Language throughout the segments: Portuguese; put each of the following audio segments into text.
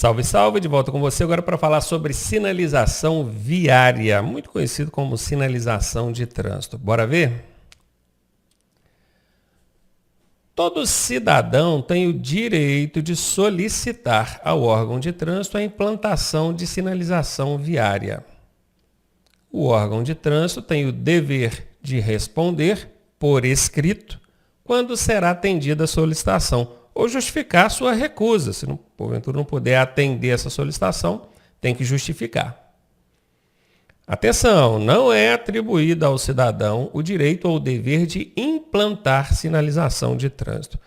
Salve, salve, de volta com você agora para falar sobre sinalização viária, muito conhecido como sinalização de trânsito. Bora ver? Todo cidadão tem o direito de solicitar ao órgão de trânsito a implantação de sinalização viária. O órgão de trânsito tem o dever de responder por escrito quando será atendida a solicitação ou justificar sua recusa. Se porventura não puder atender essa solicitação, tem que justificar. Atenção, não é atribuído ao cidadão o direito ou o dever de implantar sinalização de trânsito.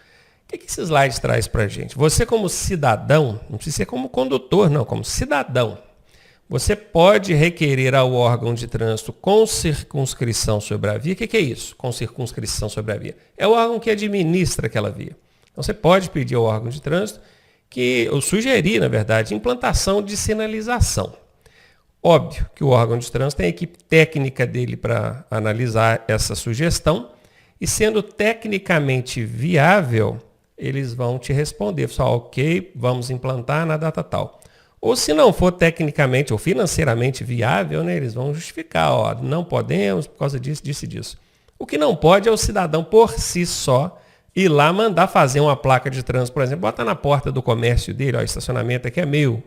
O que esse slide traz para a gente? Você como cidadão, não precisa ser como condutor, não, como cidadão, você pode requerer ao órgão de trânsito com circunscrição sobre a via. O que é isso, com circunscrição sobre a via? É o órgão que administra aquela via. Então você pode pedir ao órgão de trânsito ou sugerir, na verdade, implantação de sinalização. Óbvio que o órgão de trânsito tem a equipe técnica dele para analisar essa sugestão e, sendo tecnicamente viável, eles vão te responder, ok, vamos implantar na data tal. Ou se não for tecnicamente ou financeiramente viável, né, eles vão justificar, não podemos por causa disso, disso e disso. O que não pode é o cidadão por si só ir lá mandar fazer uma placa de trânsito, por exemplo, bota na porta do comércio dele, o estacionamento aqui é meu.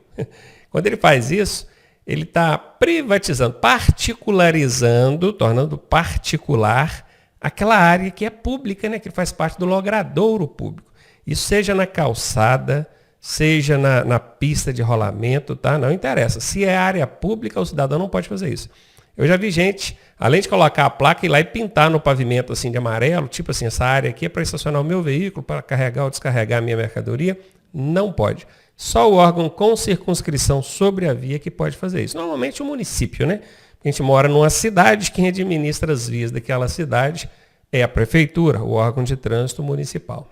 Quando ele faz isso, ele está privatizando, particularizando, tornando particular aquela área que é pública, né, que faz parte do logradouro público. Isso seja na calçada, seja na pista de rolamento, tá? Não interessa. Se é área pública, o cidadão não pode fazer isso. Eu já vi gente, além de colocar a placa, ir lá e pintar no pavimento assim de amarelo, tipo assim, essa área aqui é para estacionar o meu veículo, para carregar ou descarregar a minha mercadoria. Não pode. Só o órgão com circunscrição sobre a via que pode fazer isso. Normalmente o município, né? A gente mora numa cidade, quem administra as vias daquela cidade é a prefeitura, o órgão de trânsito municipal.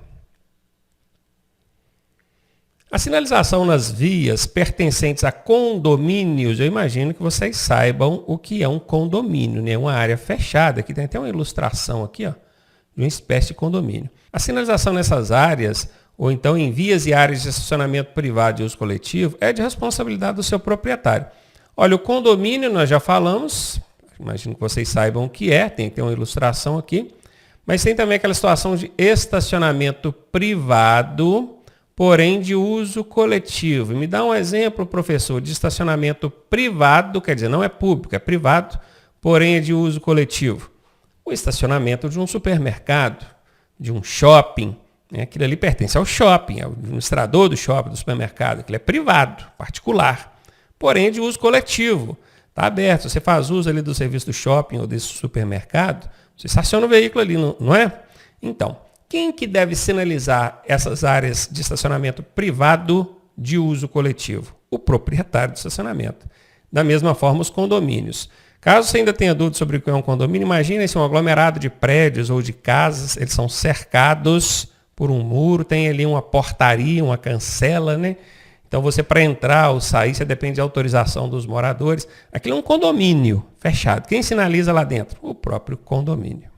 A sinalização nas vias pertencentes a condomínios, eu imagino que vocês saibam o que é um condomínio, né? Uma área fechada, que tem até uma ilustração aqui, ó, de uma espécie de condomínio. A sinalização nessas áreas, ou então em vias e áreas de estacionamento privado de uso coletivo, é de responsabilidade do seu proprietário. Olha, o condomínio nós já falamos, imagino que vocês saibam o que é, tem uma ilustração aqui, mas tem também aquela situação de estacionamento privado, porém de uso coletivo. Me dá um exemplo, professor, de estacionamento privado, quer dizer, não é público, é privado, porém é de uso coletivo. O estacionamento de um supermercado, de um shopping, né? Aquilo ali pertence ao shopping, ao administrador do shopping, do supermercado, aquilo é privado, particular, porém é de uso coletivo. Está aberto, você faz uso ali do serviço do shopping ou desse supermercado, você estaciona o veículo ali, não é? Então, quem que deve sinalizar essas áreas de estacionamento privado de uso coletivo? O proprietário do estacionamento. Da mesma forma, os condomínios. Caso você ainda tenha dúvida sobre o que é um condomínio, imagine se um aglomerado de prédios ou de casas, eles são cercados por um muro, tem ali uma portaria, uma cancela, né? Então você, para entrar ou sair, você depende de autorização dos moradores. Aquilo é um condomínio fechado. Quem sinaliza lá dentro? O próprio condomínio.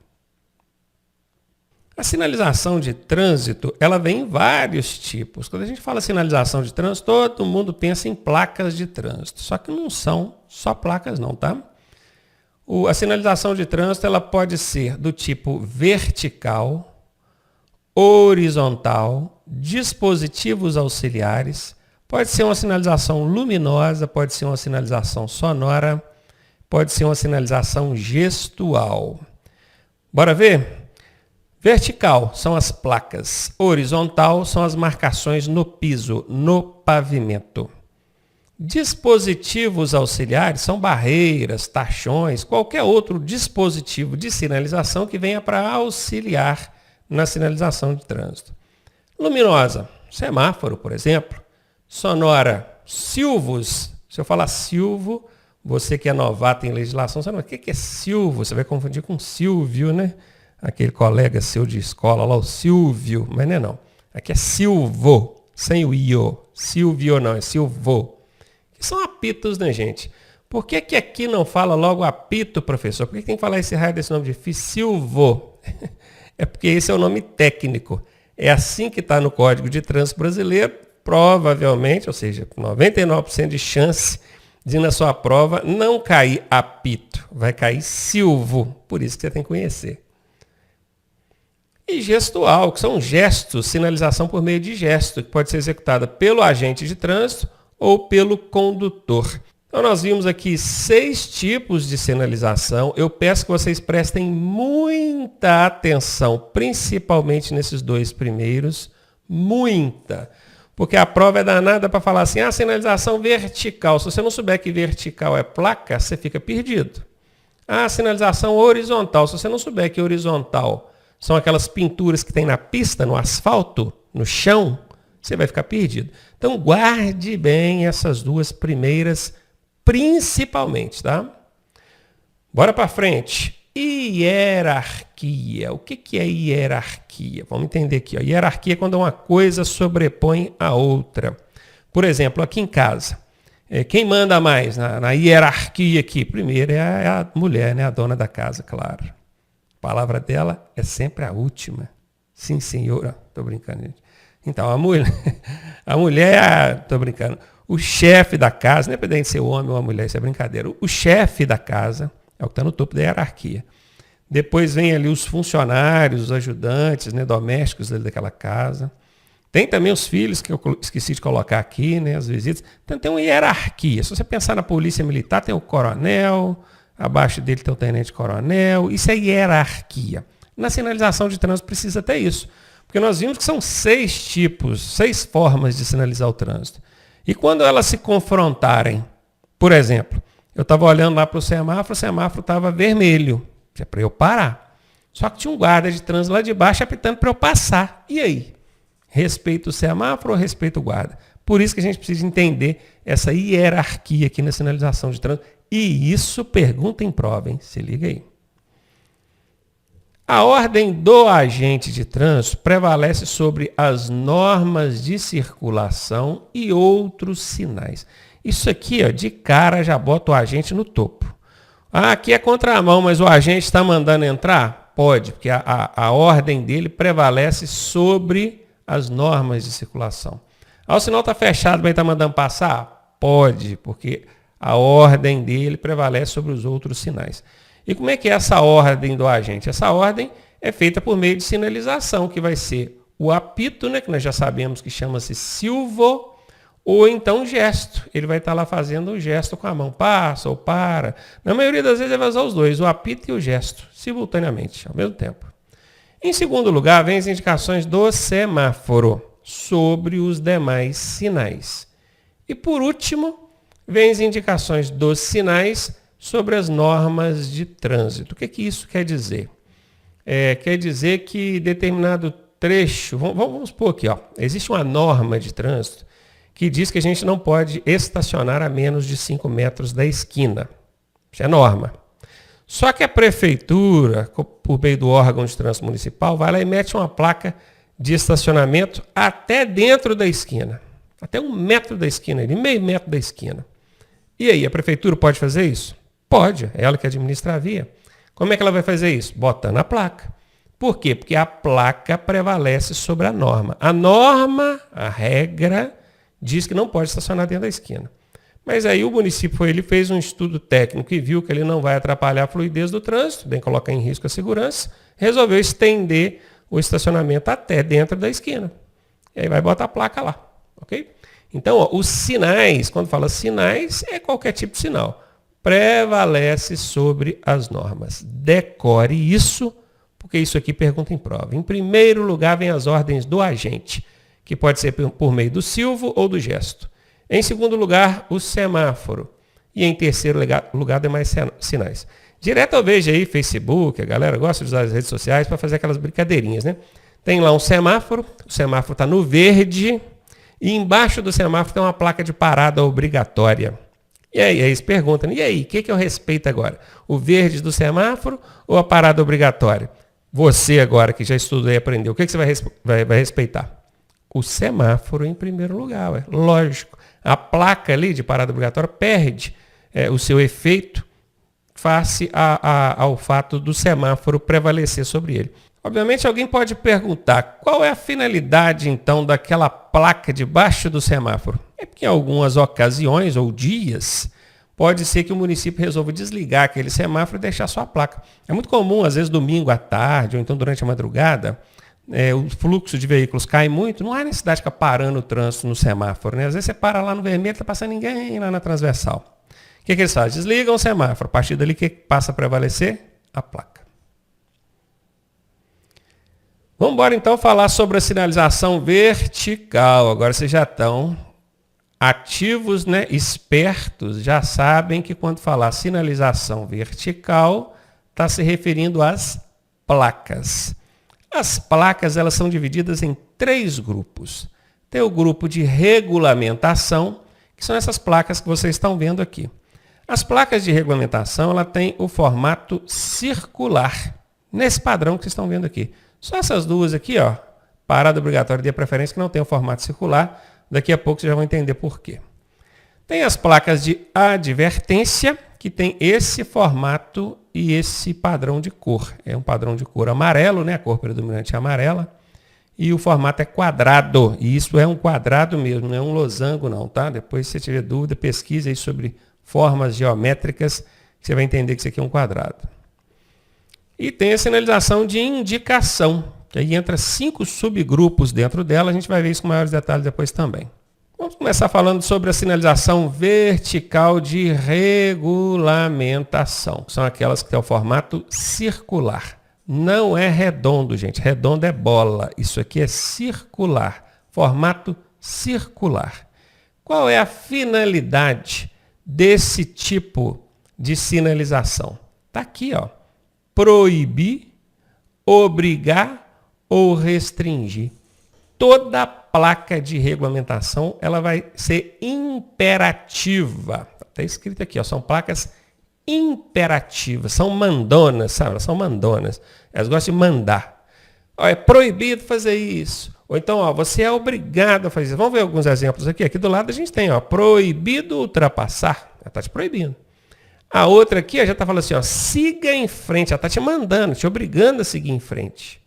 A sinalização de trânsito, ela vem em vários tipos. Quando a gente fala sinalização de trânsito, todo mundo pensa em placas de trânsito. Só que não são só placas não, tá? A sinalização de trânsito, ela pode ser do tipo vertical, horizontal, dispositivos auxiliares, pode ser uma sinalização luminosa, pode ser uma sinalização sonora, pode ser uma sinalização gestual. Bora ver? Vertical são as placas, horizontal são as marcações no piso, no pavimento. Dispositivos auxiliares são barreiras, tachões, qualquer outro dispositivo de sinalização que venha para auxiliar na sinalização de trânsito. Luminosa, semáforo, por exemplo. Sonora, silvos. Se eu falar silvo, você que é novato em legislação, sabe o que é silvo? Você vai confundir com Silvio, né? Aquele colega seu de escola lá, o Silvio, mas não é não. Aqui é silvo, sem o io. Silvio não, é silvo. Que são apitos, né, gente? Por que aqui não fala logo apito, professor? Por que tem que falar esse raio desse nome de silvo? É porque esse é o nome técnico. É assim que está no Código de Trânsito Brasileiro, provavelmente, ou seja, 99% de chance de na sua prova não cair apito, vai cair silvo, por isso que você tem que conhecer. E gestual, que são gestos, sinalização por meio de gesto, que pode ser executada pelo agente de trânsito ou pelo condutor. Então nós vimos aqui 6 tipos de sinalização. Eu peço que vocês prestem muita atenção, principalmente nesses 2 primeiros, muita. Porque a prova é danada para falar assim, sinalização vertical. Se você não souber que vertical é placa, você fica perdido. Sinalização horizontal. Se você não souber que horizontal são aquelas pinturas que tem na pista, no asfalto, no chão, você vai ficar perdido. Então guarde bem essas 2 primeiras, principalmente, tá? Bora para frente. Hierarquia. O que é hierarquia? Vamos entender aqui. Ó. Hierarquia é quando uma coisa sobrepõe a outra. Por exemplo, aqui em casa, quem manda mais na hierarquia aqui? Primeiro é a mulher, né? A dona da casa, claro. A palavra dela é sempre a última. Sim, senhora. Estou brincando, gente. Então, a mulher, estou brincando, o chefe da casa, independente de ser homem ou uma mulher, isso é brincadeira. O chefe da casa é o que está no topo da hierarquia. Depois vem ali os funcionários, os ajudantes, né, domésticos daquela casa. Tem também os filhos, que eu esqueci de colocar aqui, né, as visitas. Então tem uma hierarquia. Se você pensar na polícia militar, tem o coronel, abaixo dele tem o tenente-coronel. Isso é hierarquia. Na sinalização de trânsito precisa ter isso. Porque nós vimos que são 6 tipos, 6 formas de sinalizar o trânsito. E quando elas se confrontarem, por exemplo, eu estava olhando lá para o semáforo estava vermelho, que é para eu parar. Só que tinha um guarda de trânsito lá de baixo apitando para eu passar. E aí? Respeito o semáforo ou respeito o guarda? Por isso que a gente precisa entender essa hierarquia aqui na sinalização de trânsito. E isso pergunta em prova, hein? Se liga aí. A ordem do agente de trânsito prevalece sobre as normas de circulação e outros sinais. Isso aqui, ó, de cara, já bota o agente no topo. Aqui é contramão, mas o agente está mandando entrar? Pode, porque a ordem dele prevalece sobre as normas de circulação. O sinal está fechado, mas está mandando passar? Pode, porque a ordem dele prevalece sobre os outros sinais. E como é que é essa ordem do agente? Essa ordem é feita por meio de sinalização, que vai ser o apito, né, que nós já sabemos que chama-se silvo, ou então gesto. Ele vai estar lá fazendo um gesto com a mão, passa ou para. Na maioria das vezes ele vai usar os 2, o apito e o gesto, simultaneamente, ao mesmo tempo. Em segundo lugar, vem as indicações do semáforo sobre os demais sinais. E por último, vem as indicações dos sinais sobre as normas de trânsito. O que isso quer dizer? Quer dizer que determinado trecho, vamos supor aqui, ó, existe uma norma de trânsito que diz que a gente não pode estacionar a menos de 5 metros da esquina. Isso é norma. Só que a prefeitura, por meio do órgão de trânsito municipal, vai lá e mete uma placa de estacionamento até dentro da esquina. Até 1 metro da esquina, meio metro da esquina. E aí, a prefeitura pode fazer isso? Pode, é ela que administra a via. Como é que ela vai fazer isso? Botando a placa. Por quê? Porque a placa prevalece sobre a norma. A norma, a regra, diz que não pode estacionar dentro da esquina. Mas aí o município ele fez um estudo técnico e viu que ele não vai atrapalhar a fluidez do trânsito, bem colocar em risco a segurança, resolveu estender o estacionamento até dentro da esquina. E aí vai botar a placa lá, ok? Então, ó, os sinais, quando fala sinais, é qualquer tipo de sinal. Prevalece sobre as normas. Decore isso, porque isso aqui pergunta em prova. Em primeiro lugar, vem as ordens do agente, que pode ser por meio do silvo ou do gesto. Em segundo lugar, o semáforo. E em terceiro lugar, demais sinais. Direto eu vejo aí Facebook, a galera gosta de usar as redes sociais para fazer aquelas brincadeirinhas, né? Tem lá um semáforo, o semáforo está no verde, e embaixo do semáforo tem uma placa de parada obrigatória. E aí eles perguntam, e aí, o que eu respeito agora? O verde do semáforo ou a parada obrigatória? Você agora, que já estudou e aprendeu, o que você vai respeitar? O semáforo em primeiro lugar, ué. Lógico. A placa ali de parada obrigatória perde o seu efeito face ao fato do semáforo prevalecer sobre ele. Obviamente alguém pode perguntar, qual é a finalidade então daquela placa debaixo do semáforo? É porque em algumas ocasiões ou dias, pode ser que o município resolva desligar aquele semáforo e deixar só a placa. É muito comum, às vezes domingo à tarde ou então durante a madrugada, o fluxo de veículos cai muito, não há necessidade de ficar parando o trânsito no semáforo, né? Às vezes você para lá no vermelho, não está passando ninguém lá na transversal. O que eles fazem? Desligam o semáforo. A partir dali, o que passa a prevalecer? A placa. Vamos embora então falar sobre a sinalização vertical. Agora vocês já estão ativos, né? Espertos, já sabem que quando falar sinalização vertical, está se referindo às placas. As placas elas são divididas em 3 grupos. Tem o grupo de regulamentação, que são essas placas que vocês estão vendo aqui. As placas de regulamentação ela tem o formato circular, nesse padrão que vocês estão vendo aqui. Só essas duas aqui, ó, parada obrigatória de preferência, que não tem o formato circular. Daqui a pouco vocês já vão entender por quê. Tem as placas de advertência, que tem esse formato e esse padrão de cor. É um padrão de cor amarelo, né? A cor predominante é amarela. E o formato é quadrado. E isso é um quadrado mesmo, não é um losango não, tá? Depois, se você tiver dúvida, pesquise aí sobre formas geométricas, que você vai entender que isso aqui é um quadrado. E tem a sinalização de indicação, que aí entra 5 subgrupos dentro dela. A gente vai ver isso com maiores detalhes depois também. Vamos começar falando sobre a sinalização vertical de regulamentação. São aquelas que têm o formato circular. Não é redondo, gente. Redondo é bola. Isso aqui é circular. Formato circular. Qual é a finalidade desse tipo de sinalização? Está aqui, ó. Proibir, obrigar ou restringir. Toda placa de regulamentação ela vai ser imperativa. Está escrito aqui, ó, são placas imperativas, são mandonas, sabe? Elas são mandonas. Elas gostam de mandar. Ó, é proibido fazer isso. Ou então, ó, você é obrigado a fazer isso. Vamos ver alguns exemplos aqui. Aqui do lado a gente tem, ó, proibido ultrapassar. Ela está te proibindo. A outra aqui ó, já está falando assim, ó, siga em frente. Ela está te mandando, te obrigando a seguir em frente.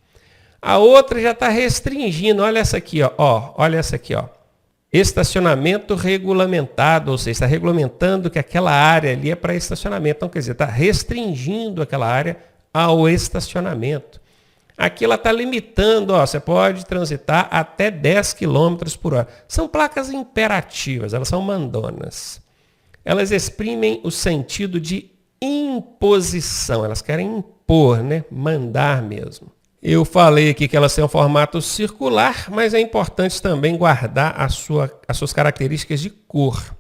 A outra já está restringindo. Olha essa aqui, ó. Olha essa aqui, ó. Estacionamento regulamentado, ou seja, está regulamentando que aquela área ali é para estacionamento. Então, quer dizer, está restringindo aquela área ao estacionamento. Aqui ela está limitando, ó, você pode transitar até 10 km por hora. São placas imperativas, elas são mandonas. Elas exprimem o sentido de imposição, elas querem impor, né? Mandar mesmo. Eu falei aqui que elas têm um formato circular, mas é importante também guardar as suas características de cor.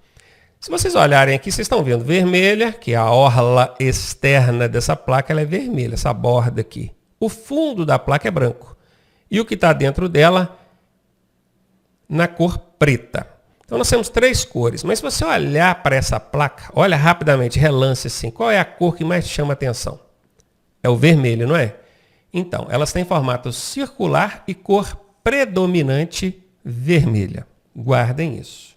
Se vocês olharem aqui, vocês estão vendo vermelha, que é a orla externa dessa placa, ela é vermelha, essa borda aqui. O fundo da placa é branco. E o que está dentro dela, na cor preta. Então nós temos 3 cores, mas se você olhar para essa placa, olha rapidamente, relance assim, qual é a cor que mais te chama a atenção? É o vermelho, não é? Então, elas têm formato circular e cor predominante vermelha. Guardem isso.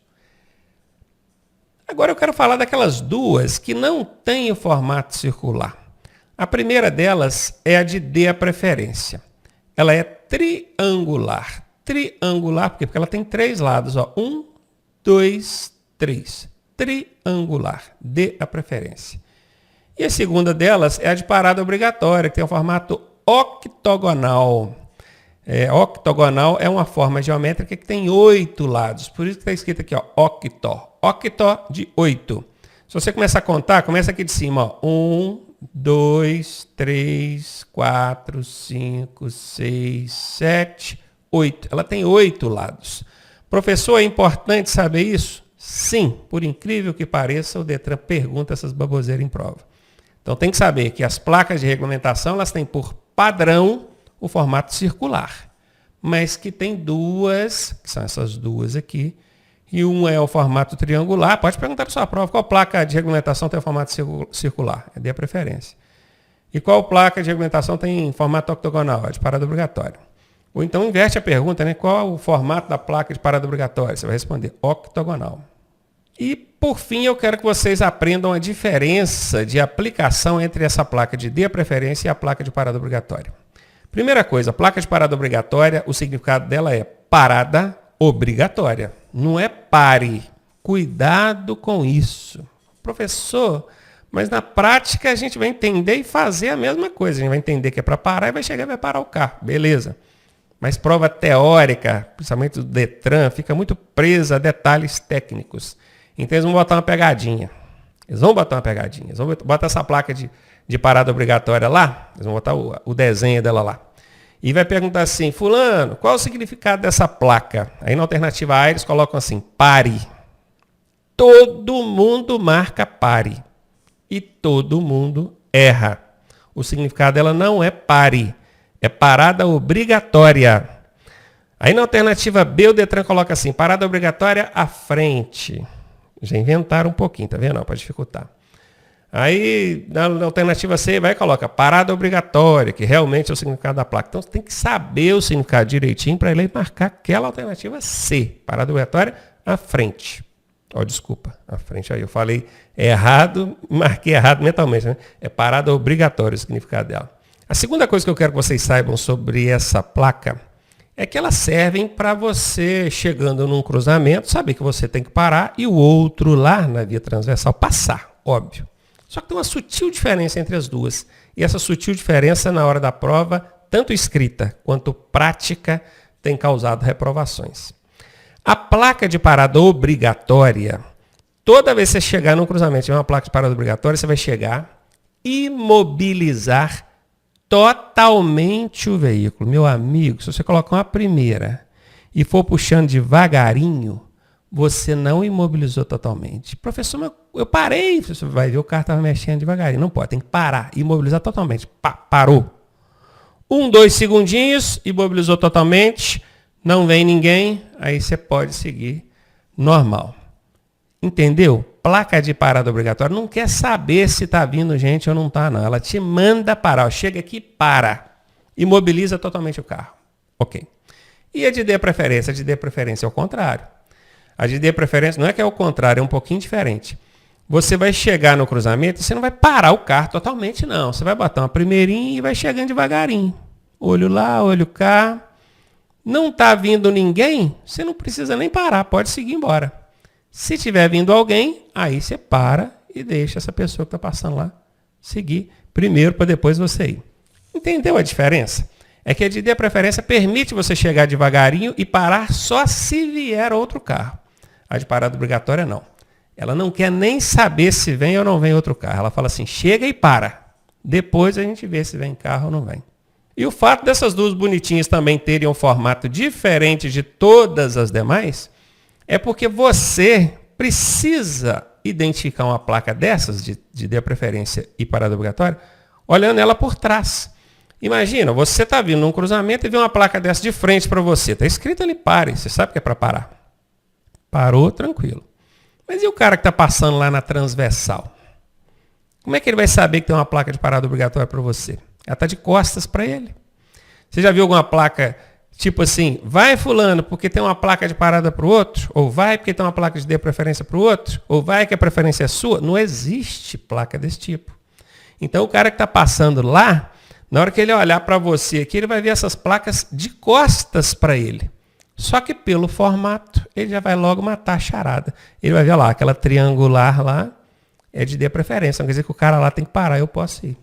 Agora eu quero falar daquelas duas que não têm o formato circular. A primeira delas é a de dê a preferência. Ela é triangular. Triangular, por quê? Porque ela tem 3 lados. Ó. 1, 2, 3. Triangular. Dê a preferência. E a segunda delas é a de parada obrigatória, que tem o formato octogonal. Octogonal é uma forma geométrica que tem 8 lados. Por isso que está escrito aqui, ó, octo. Octo de 8. Se você começar a contar, começa aqui de cima. Ó, 1, 2, 3, 4, 5, 6, 7, 8. Ela tem 8 lados. Professor, é importante saber isso? Sim, por incrível que pareça, o Detran pergunta essas baboseiras em prova. Então tem que saber que as placas de regulamentação elas têm por padrão o formato circular, mas que tem 2, que são essas duas aqui, e um é o formato triangular. Pode perguntar para sua prova qual placa de regulamentação tem o formato circular, dê a preferência. E qual placa de regulamentação tem formato octogonal, é de parada obrigatória. Ou então inverte a pergunta, né? Qual o formato da placa de parada obrigatória? Você vai responder octogonal. E, por fim, eu quero que vocês aprendam a diferença de aplicação entre essa placa de dê a preferência e a placa de parada obrigatória. Primeira coisa, placa de parada obrigatória, o significado dela é parada obrigatória. Não é pare. Cuidado com isso. Professor, mas na prática a gente vai entender e fazer a mesma coisa. A gente vai entender que é para parar e vai chegar e vai parar o carro. Beleza. Mas prova teórica, principalmente do Detran, fica muito presa a detalhes técnicos. Então eles vão botar uma pegadinha. Eles vão botar essa placa de parada obrigatória lá. Eles vão botar o desenho dela lá. E vai perguntar assim, fulano, qual o significado dessa placa? Aí na alternativa A eles colocam assim, pare. Todo mundo marca pare. E todo mundo erra. O significado dela não é pare. É parada obrigatória. Aí na alternativa B o Detran coloca assim, parada obrigatória à frente. Já inventaram um pouquinho, tá vendo? Para dificultar. Aí na alternativa C vai e coloca parada obrigatória, que realmente é o significado da placa. Então você tem que saber o significado direitinho para ele marcar aquela alternativa C. Parada obrigatória à frente. Desculpa, à frente aí. Eu falei errado, marquei errado mentalmente, né? É parada obrigatória o significado dela. A segunda coisa que eu quero que vocês saibam sobre essa placa é que elas servem para você, chegando num cruzamento, saber que você tem que parar e o outro lá na via transversal passar, óbvio. Só que tem uma sutil diferença entre as duas. E essa sutil diferença, na hora da prova, tanto escrita quanto prática, tem causado reprovações. A placa de parada obrigatória, toda vez que você chegar num cruzamento e tiver uma placa de parada obrigatória, você vai chegar, imobilizar totalmente o veículo. Meu amigo, se você colocar uma primeira e for puxando devagarinho, você não imobilizou totalmente. Professor, mas eu parei. Você vai ver, o carro estava mexendo devagarinho. Não pode, tem que parar, imobilizar totalmente. Parou. 1, 2 segundinhos, imobilizou totalmente, não vem ninguém, aí você pode seguir normal. Entendeu? Placa de parada obrigatória não quer saber se está vindo gente ou não está, não. Ela te manda parar. Chega aqui, para. Imobiliza totalmente o carro. Ok. E a de D preferência? A de D preferência é o contrário. A de D preferência não é que é o contrário, é um pouquinho diferente. Você vai chegar no cruzamento e você não vai parar o carro totalmente, não. Você vai botar uma primeirinha e vai chegando devagarinho. Olho lá, olho cá. Não está vindo ninguém, você não precisa nem parar, pode seguir embora. Se tiver vindo alguém, aí você para e deixa essa pessoa que está passando lá seguir primeiro para depois você ir. Entendeu a diferença? É que a de D preferência permite você chegar devagarinho e parar só se vier outro carro. A de parada obrigatória não. Ela não quer nem saber se vem ou não vem outro carro. Ela fala assim, chega e para. Depois a gente vê se vem carro ou não vem. E o fato dessas duas bonitinhas também terem um formato diferente de todas as demais é porque você precisa identificar uma placa dessas, de D preferência e parada obrigatória, olhando ela por trás. Imagina, você está vindo num cruzamento e vê uma placa dessa de frente para você. Está escrito ali, pare. Você sabe que é para parar. Parou, tranquilo. Mas e o cara que está passando lá na transversal? Como é que ele vai saber que tem uma placa de parada obrigatória para você? Ela está de costas para ele. Você já viu alguma placa tipo assim, vai fulano porque tem uma placa de parada para o outro? Ou vai porque tem uma placa de D preferência para o outro? Ou vai que a preferência é sua? Não existe placa desse tipo. Então o cara que está passando lá, na hora que ele olhar para você aqui, ele vai ver essas placas de costas para ele. Só que pelo formato, ele já vai logo matar a charada. Ele vai ver lá, aquela triangular lá é de D preferência. Não quer dizer que o cara lá tem que parar, eu posso ir.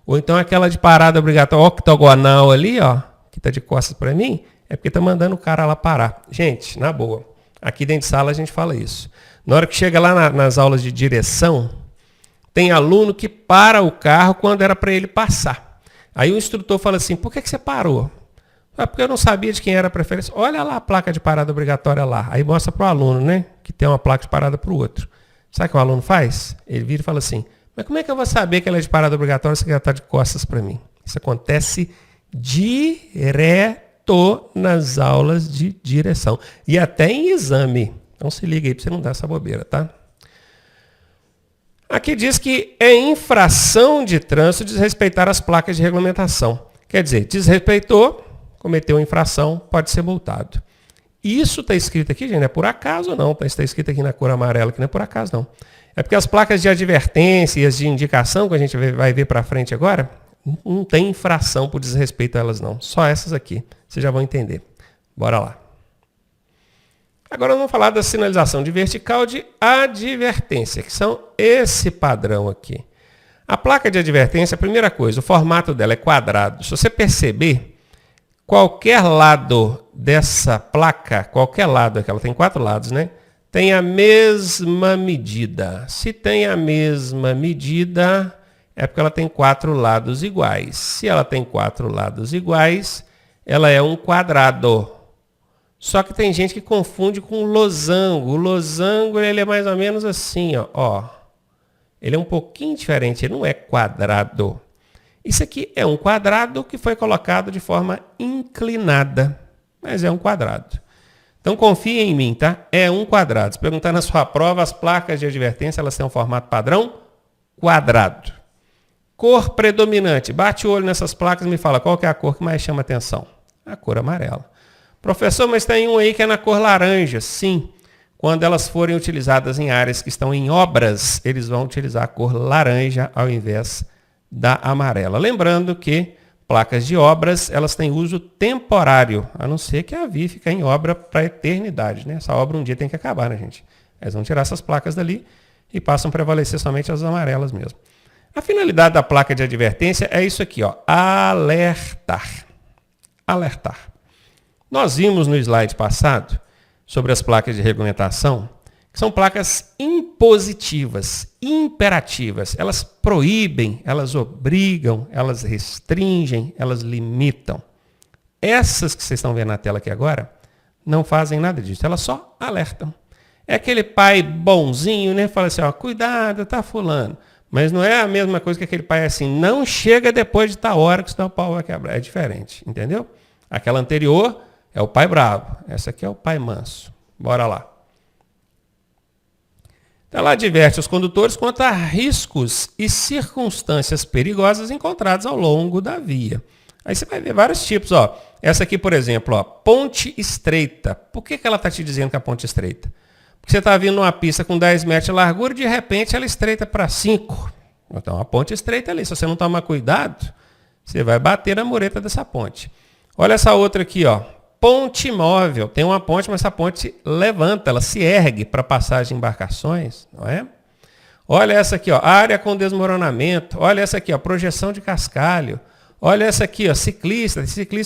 Ou então aquela de parada obrigatória octogonal ali, ó, que está de costas para mim, é porque está mandando o cara lá parar. Gente, na boa, aqui dentro de sala a gente fala isso. Na hora que chega lá nas aulas de direção, tem aluno que para o carro quando era para ele passar. Aí o instrutor fala assim, por que você parou? É porque eu não sabia de quem era a preferência. Olha lá a placa de parada obrigatória lá. Aí mostra para o aluno, né, que tem uma placa de parada para o outro. Sabe o que o aluno faz? Ele vira e fala assim, mas como é que eu vou saber que ela é de parada obrigatória se ela está de costas para mim? Isso acontece direto nas aulas de direção. E até em exame. Então se liga aí para você não dar essa bobeira, tá? Aqui diz que é infração de trânsito desrespeitar as placas de regulamentação. Quer dizer, desrespeitou, cometeu infração, pode ser multado. Isso está escrito aqui, gente, não é por acaso não. Está escrito aqui na cor amarela, que não é por acaso não. É porque as placas de advertência e as de indicação, que a gente vai ver para frente agora, Não tem infração por desrespeito a elas, não. Só essas aqui. Vocês já vão entender. Bora lá. Agora vamos falar da sinalização de vertical de advertência, que são esse padrão aqui. A placa de advertência, a primeira coisa, o formato dela é quadrado. Se você perceber, qualquer lado dessa placa, qualquer lado aqui, ela tem 4 lados, né? Tem a mesma medida. Se tem a mesma medida, é porque ela tem 4 lados iguais. Se ela tem 4 lados iguais, ela é um quadrado. Só que tem gente que confunde com losango. O losango, ele é mais ou menos assim, ó. Ele é um pouquinho diferente, ele não é quadrado. Isso aqui é um quadrado que foi colocado de forma inclinada, mas é um quadrado. Então confie em mim, tá? É um quadrado. Se perguntar na sua prova, as placas de advertência, elas têm um formato padrão quadrado. Cor predominante. Bate o olho nessas placas e me fala qual que é a cor que mais chama atenção. A cor amarela. Professor, mas tem um aí que é na cor laranja. Sim, quando elas forem utilizadas em áreas que estão em obras, eles vão utilizar a cor laranja ao invés da amarela. Lembrando que placas de obras, elas têm uso temporário, a não ser que a via fique em obra para a eternidade, né? Essa obra um dia tem que acabar, né, gente? Eles vão tirar essas placas dali e passam a prevalecer somente as amarelas mesmo. A finalidade da placa de advertência é isso aqui, ó, alertar. Alertar. Nós vimos no slide passado sobre as placas de regulamentação, que são placas impositivas, imperativas. Elas proíbem, elas obrigam, elas restringem, elas limitam. Essas que vocês estão vendo na tela aqui agora, não fazem nada disso, elas só alertam. É aquele pai bonzinho, né? Fala assim, ó, cuidado, tá fulano. Mas não é a mesma coisa que aquele pai assim, não chega depois de tal hora que senão o pau vai quebrar. É diferente, entendeu? Aquela anterior é o pai bravo. Essa aqui é o pai manso. Bora lá. Então, ela adverte os condutores quanto a riscos e circunstâncias perigosas encontradas ao longo da via. Aí você vai ver vários tipos. Ó. Essa aqui, por exemplo, ó, ponte estreita. Por que ela está te dizendo que é a ponte estreita? Porque você está vindo numa pista com 10 metros de largura e de repente ela estreita para 5. Então, a ponte estreita ali. Se você não tomar cuidado, você vai bater na mureta dessa ponte. Olha essa outra aqui, ó. Ponte móvel. Tem uma ponte, mas essa ponte levanta, ela se ergue para passagem de embarcações, não é? Olha essa aqui, ó, área com desmoronamento. Olha essa aqui, ó, projeção de cascalho. Olha essa aqui, ó, ciclista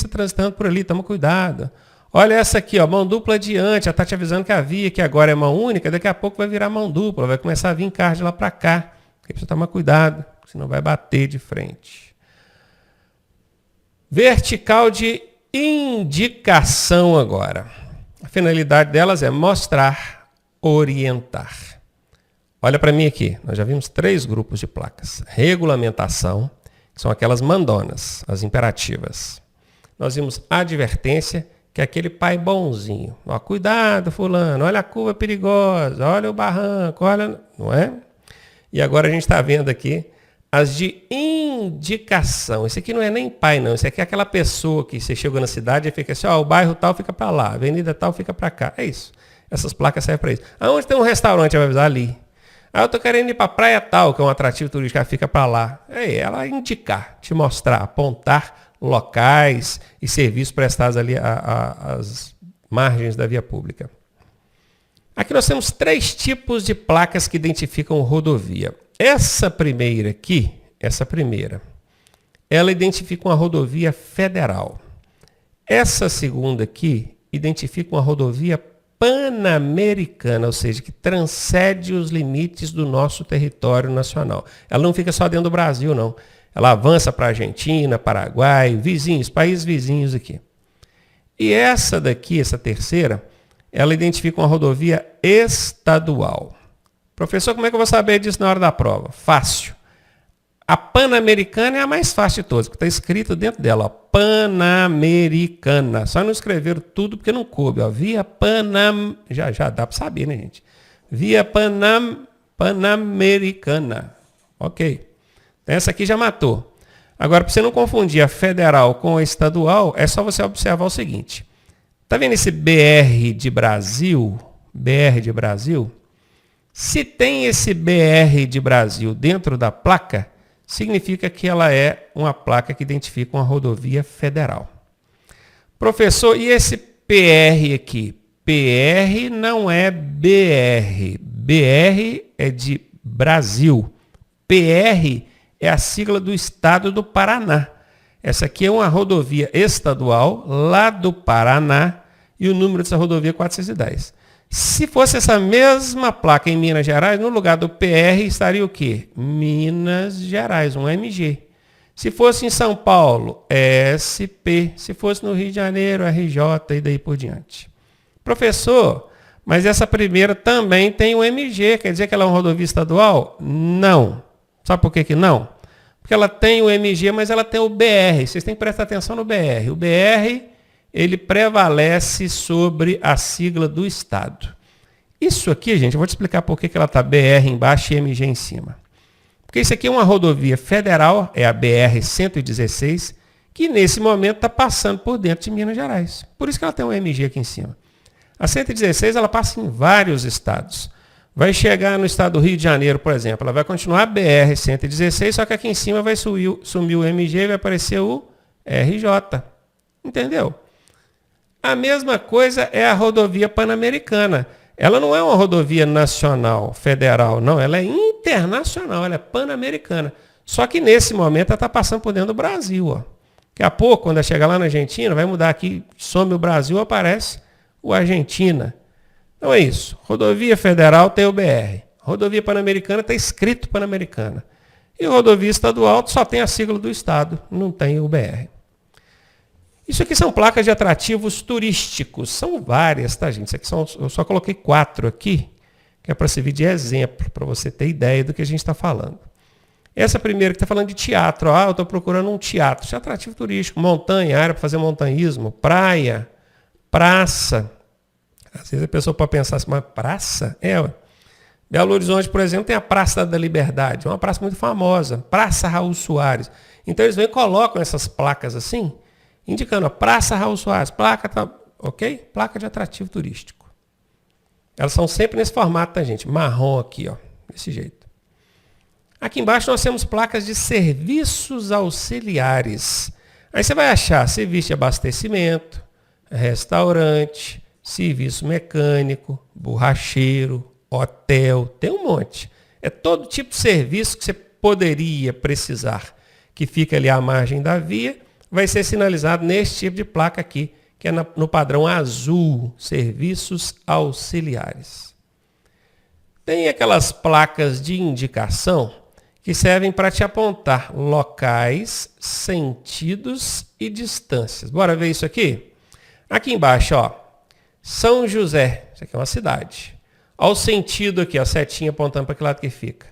transitando por ali, toma cuidado. Olha essa aqui, ó, mão dupla adiante. Ela está te avisando que a via que agora é mão única, daqui a pouco vai virar mão dupla, vai começar a vir carro de lá para cá. Porque precisa tomar cuidado, senão vai bater de frente. Vertical de indicação agora. A finalidade delas é mostrar, orientar. Olha para mim aqui, nós já vimos 3 grupos de placas. Regulamentação, que são aquelas mandonas, as imperativas. Nós vimos advertência, que é aquele pai bonzinho. Ó, cuidado, fulano, olha a curva perigosa, olha o barranco, olha... Não é? E agora a gente está vendo aqui as de indicação. Esse aqui não é nem pai, não. Esse aqui é aquela pessoa que você chegou na cidade e fica assim, ó, o bairro tal fica para lá, a avenida tal fica para cá. É isso. Essas placas servem para isso. Aonde tem um restaurante, vai avisar ali. Ah, eu tô querendo ir para a praia tal, que é um atrativo turístico, ela fica para lá. É ela indicar, te mostrar, apontar locais e serviços prestados ali às margens da via pública. Aqui nós temos 3 tipos de placas que identificam rodovia. Essa primeira, ela identifica uma rodovia federal. Essa segunda aqui identifica uma rodovia pan-americana, ou seja, que transcende os limites do nosso território nacional. Ela não fica só dentro do Brasil, não. Ela avança para a Argentina, Paraguai, vizinhos, países vizinhos aqui. E essa daqui, essa terceira, ela identifica uma rodovia estadual. Professor, como é que eu vou saber disso na hora da prova? Fácil. A Pan-Americana é a mais fácil de todas, porque está escrito dentro dela, ó, Pan-Americana. Só não escreveram tudo porque não coube. Ó. Via Panam... Já dá para saber, né, gente? Via Pan-Americana. Ok. Essa aqui já matou. Agora, para você não confundir a federal com a estadual, é só você observar o seguinte. Está vendo esse BR de Brasil? BR de Brasil? Se tem esse BR de Brasil dentro da placa, significa que ela é uma placa que identifica uma rodovia federal. Professor, e esse PR aqui? PR não é BR. BR é de Brasil. PR é a sigla do estado do Paraná. Essa aqui é uma rodovia estadual lá do Paraná e o número dessa rodovia é 410. Se fosse essa mesma placa em Minas Gerais, no lugar do PR estaria o quê? Minas Gerais, um MG. Se fosse em São Paulo, SP. Se fosse no Rio de Janeiro, RJ e daí por diante. Professor, mas essa primeira também tem um MG, quer dizer que ela é uma rodovia estadual? Não. Sabe por que não? Porque ela tem o MG, mas ela tem o BR. Vocês têm que prestar atenção no BR. O BR, ele prevalece sobre a sigla do estado. Isso aqui, gente, eu vou te explicar por que ela está BR embaixo e MG em cima. Porque isso aqui é uma rodovia federal, é a BR-116, que nesse momento está passando por dentro de Minas Gerais. Por isso que ela tem um MG aqui em cima. A 116 ela passa em vários estados. Vai chegar no estado do Rio de Janeiro, por exemplo. Ela vai continuar a BR-116, só que aqui em cima vai sumir o MG e vai aparecer o RJ. Entendeu? A mesma coisa é a rodovia Pan-Americana. Ela não é uma rodovia nacional, federal, não. Ela é internacional, ela é pan-americana. Só que nesse momento ela está passando por dentro do Brasil. Ó. Daqui a pouco, quando ela chegar lá na Argentina, vai mudar aqui, some o Brasil, aparece o Argentina. Então é isso. Rodovia federal tem o BR. Rodovia pan-americana está escrito pan-americana. E rodovia estadual só tem a sigla do estado, não tem o BR. Isso aqui são placas de atrativos turísticos. São várias, tá, gente? Isso aqui eu só coloquei 4 aqui, que é para servir de exemplo, para você ter ideia do que a gente está falando. Essa primeira que está falando de teatro. Eu estou procurando um teatro. Isso é atrativo turístico. Montanha, área para fazer montanhismo. Praia, praça. Às vezes a pessoa pode pensar assim, mas praça? Belo Horizonte, por exemplo, tem a Praça da Liberdade. É uma praça muito famosa. Praça Raul Soares. Então eles vêm e colocam essas placas assim, indicando a Praça Raul Soares, placa, tá, ok? Placa de atrativo turístico. Elas são sempre nesse formato, tá, gente? Marrom aqui, ó, desse jeito. Aqui embaixo nós temos placas de serviços auxiliares. Aí você vai achar serviço de abastecimento, restaurante, serviço mecânico, borracheiro, hotel, tem um monte. É todo tipo de serviço que você poderia precisar, que fica ali à margem da via, vai ser sinalizado nesse tipo de placa aqui, que é no padrão azul, serviços auxiliares. Tem aquelas placas de indicação que servem para te apontar locais, sentidos e distâncias. Bora ver isso aqui? Aqui embaixo, ó, São José, isso aqui é uma cidade. Olha o sentido aqui, ó, setinha apontando para que lado que fica.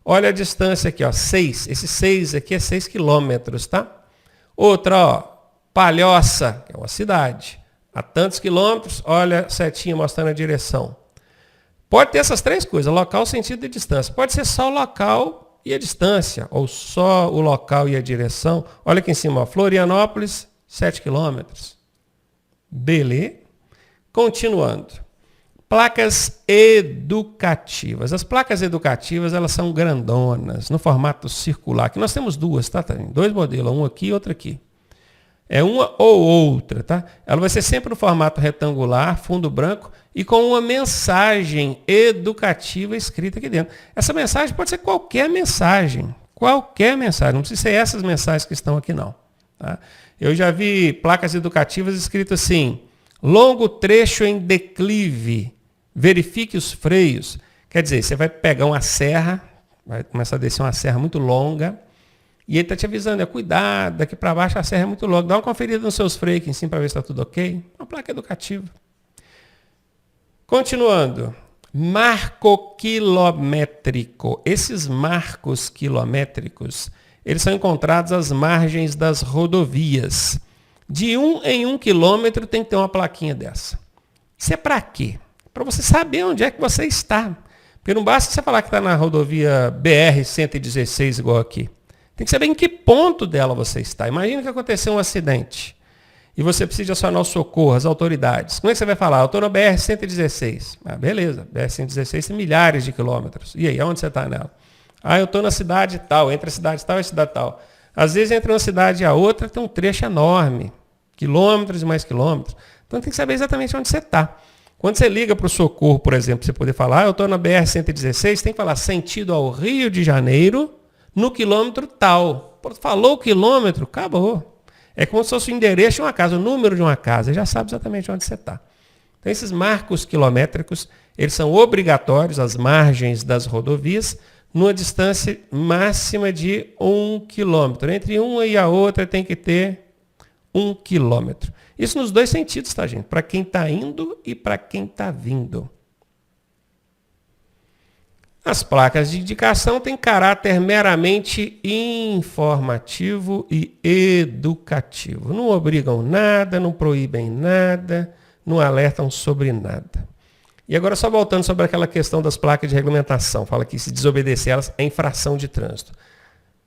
Olha a distância aqui, ó, 6. Esse 6 aqui é 6 quilômetros, tá? Outra, ó, Palhoça, que é uma cidade. A tantos quilômetros, olha a setinha mostrando a direção. Pode ter essas 3 coisas, local, sentido e distância. Pode ser só o local e a distância, ou só o local e a direção. Olha aqui em cima, ó, Florianópolis, 7 quilômetros. Beleza? Continuando. Placas educativas. As placas educativas, elas são grandonas, no formato circular. Aqui nós temos 2, tá? 2 modelos, um aqui e outro aqui. É uma ou outra, tá? Ela vai ser sempre no formato retangular, fundo branco e com uma mensagem educativa escrita aqui dentro. Essa mensagem pode ser qualquer mensagem. Qualquer mensagem. Não precisa ser essas mensagens que estão aqui, não. Tá? Eu já vi placas educativas escritas assim: longo trecho em declive. Verifique os freios. Quer dizer, você vai pegar uma serra, vai começar a descer uma serra muito longa, e ele está te avisando, cuidado, daqui para baixo a serra é muito longa. Dá uma conferida nos seus freios aqui em cima para ver se está tudo ok. Uma placa educativa. Continuando. Marco quilométrico. Esses marcos quilométricos, eles são encontrados às margens das rodovias. De 1 em 1 quilômetro tem que ter uma plaquinha dessa. Isso é para quê? Para você saber onde é que você está. Porque não basta você falar que está na rodovia BR-116 igual aqui. Tem que saber em que ponto dela você está. Imagina que aconteceu um acidente e você precisa acionar o socorro, as autoridades. Como é que você vai falar? Eu estou na BR-116. Ah, beleza, BR-116 tem milhares de quilômetros. E aí, onde você está nela? Ah, eu estou na cidade tal, entre a cidade tal e a cidade tal. Às vezes, entre uma cidade e a outra, tem um trecho enorme, quilômetros e mais quilômetros. Então, tem que saber exatamente onde você está. Quando você liga para o socorro, por exemplo, você poder falar, eu estou na BR-116, tem que falar sentido ao Rio de Janeiro, no quilômetro tal. Falou o quilômetro, acabou. É como se fosse o endereço de uma casa, o número de uma casa. Você já sabe exatamente onde você está. Então, esses marcos quilométricos, eles são obrigatórios às margens das rodovias, numa distância máxima de 1 quilômetro. Entre uma e a outra tem que ter 1 quilômetro. Isso nos dois sentidos, tá, gente? Para quem está indo e para quem está vindo. As placas de indicação têm caráter meramente informativo e educativo. Não obrigam nada, não proíbem nada, não alertam sobre nada. E agora só voltando sobre aquela questão das placas de regulamentação. Fala que se desobedecer elas é infração de trânsito.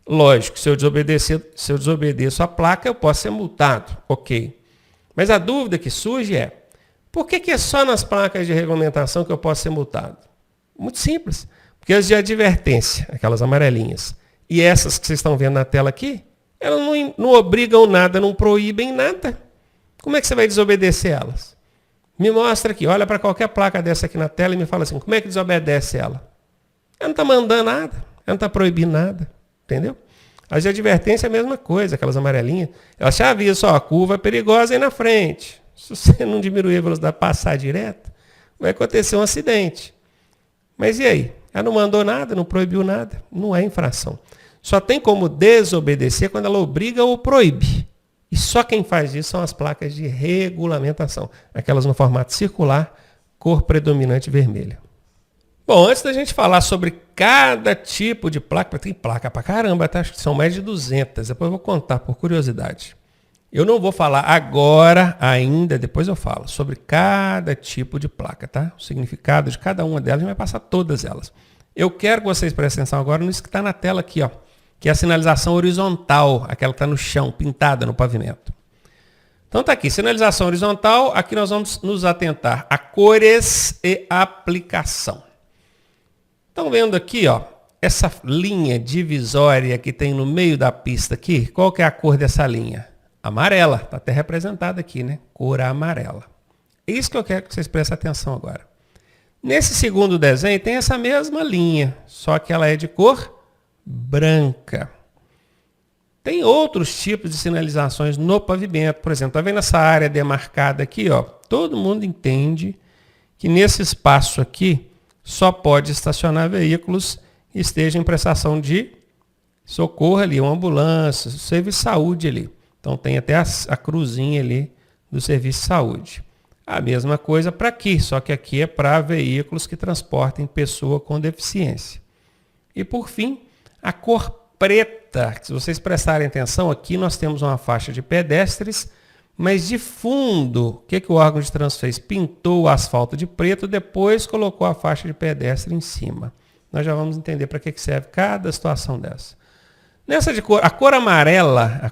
Lógico, se eu desobedeço a placa, eu posso ser multado. Ok. Mas a dúvida que surge é, por que é só nas placas de regulamentação que eu posso ser multado? Muito simples. Porque as de advertência, aquelas amarelinhas, e essas que vocês estão vendo na tela aqui, elas não obrigam nada, não proíbem nada. Como é que você vai desobedecer elas? Me mostra aqui, olha para qualquer placa dessa aqui na tela e me fala assim, como é que desobedece ela? Ela não está mandando nada, ela não está proibindo nada, entendeu? As de advertência é a mesma coisa, aquelas amarelinhas. Elas já avisam, a curva é perigosa aí na frente. Se você não diminuir a velocidade, passar direto, vai acontecer um acidente. Mas e aí? Ela não mandou nada, não proibiu nada, não é infração. Só tem como desobedecer quando ela obriga ou proíbe. E só quem faz isso são as placas de regulamentação, aquelas no formato circular, cor predominante vermelha. Bom, antes da gente falar sobre cada tipo de placa, tem placa pra caramba, tá? Acho que são mais de 200, depois eu vou contar por curiosidade. Eu não vou falar agora ainda, depois eu falo, sobre cada tipo de placa, tá? O significado de cada uma delas, a gente vai passar todas elas. Eu quero que vocês prestem atenção agora nisso que está na tela aqui, ó, que é a sinalização horizontal, aquela que está no chão, pintada no pavimento. Então está aqui, sinalização horizontal, aqui nós vamos nos atentar a cores e aplicação. Estão vendo aqui, ó, essa linha divisória que tem no meio da pista aqui, qual que é a cor dessa linha? Amarela, está até representada aqui, né? Cor amarela. É isso que eu quero que vocês prestem atenção agora. Nesse segundo desenho tem essa mesma linha, só que ela é de cor branca. Tem outros tipos de sinalizações no pavimento. Por exemplo, está vendo essa área demarcada aqui? Ó? Todo mundo entende que nesse espaço aqui só pode estacionar veículos que estejam em prestação de socorro ali, uma ambulância, serviço de saúde ali. Então tem até a cruzinha ali do serviço de saúde. A mesma coisa para aqui, só que aqui é para veículos que transportem pessoa com deficiência. E por fim, a cor preta. Se vocês prestarem atenção, aqui nós temos uma faixa de pedestres, mas de fundo, o que o órgão de trânsito fez? Pintou o asfalto de preto, depois colocou a faixa de pedestre em cima. Nós já vamos entender para que serve cada situação dessa. Nessa de cor, a cor amarela,